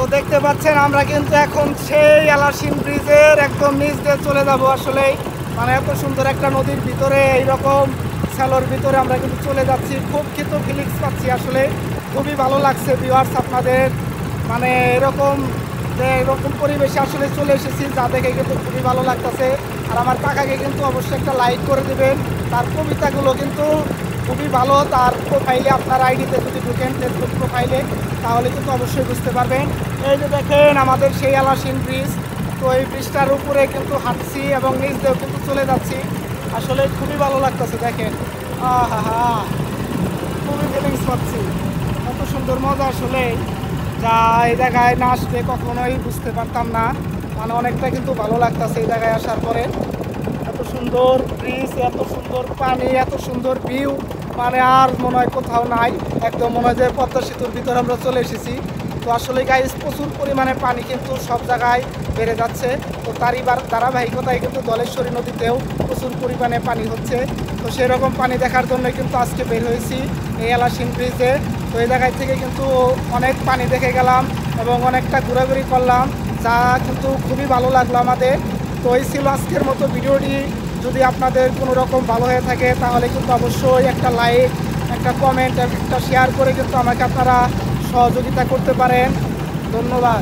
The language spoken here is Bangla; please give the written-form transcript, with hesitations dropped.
তো দেখতে পাচ্ছেন আমরা কিন্তু এখন সেই আলাসিন ব্রিজের একদম নিচ দিয়ে চলে যাব। আসলেই মানে এত সুন্দর একটা নদীর ভিতরে এইরকম স্যালোর ভিতরে আমরা কিন্তু চলে যাচ্ছি। খুব কিন্তু ফিলিংস পাচ্ছি, আসলে খুবই ভালো লাগছে ভিউয়ার্স। আপনাদের মানে এরকম পরিবেশে আসলে চলে এসেছি, যা দেখে কিন্তু খুবই ভালো লাগতেছে। আর আমার কাকাকে কিন্তু অবশ্যই একটা লাইক করে দেবেন। তার কবিতাগুলো কিন্তু খুবই ভালো। তার প্রোফাইলে আপনার আইডিতে যদি ঢুকেন ফেসবুক প্রোফাইলে, তাহলে কিন্তু অবশ্যই বুঝতে পারবেন। এই যে দেখেন আমাদের সেই আলাসিন ব্রিজ। তো এই ব্রিজটার উপরে কিন্তু হাঁটছি এবং নিচ দিয়েও কিন্তু চলে যাচ্ছি। আসলে খুবই ভালো লাগতেছে, দেখেন আহা, খুবই ফিলিংস পাচ্ছি। কত সুন্দর মজা, আসলে যা এই জায়গায় না আসলে কখনোই বুঝতে পারতাম না। মানে অনেকটা কিন্তু ভালো লাগতেছে এই জায়গায় আসার পরে। এত সুন্দর ব্রিজ, এত সুন্দর পানি, এত সুন্দর ভিউ, মানে আর মনে হয় কোথাও নাই। একদম মনে হয় যে পদ্মা সেতুর ভিতরে আমরা চলে এসেছি। তো আসলে গাইস প্রচুর পরিমাণে পানি কিন্তু সব জায়গায় বেড়ে যাচ্ছে। তো তারই ধারাবাহিকতায় কিন্তু ধলেশ্বরী নদীতেও প্রচুর পরিমাণে পানি হচ্ছে। তো সেরকম পানি দেখার জন্য কিন্তু আজকে বের হয়েছি এই আলাসিন ব্রিজে। তো এই জায়গায় থেকে কিন্তু অনেক পানি দেখে গেলাম এবং অনেকটা ঘোরাঘুরি করলাম, যা কিন্তু খুবই ভালো লাগলো আমাদের। তো এই ছিল আজকের মতো ভিডিওটি। যদি আপনাদের কোনো রকম ভালো হয়ে থাকে তাহলে কিন্তু অবশ্যই একটা লাইক, একটা কমেন্ট, একটা শেয়ার করে কিন্তু আমাকে আপনারা সহযোগিতা করতে পারেন। ধন্যবাদ।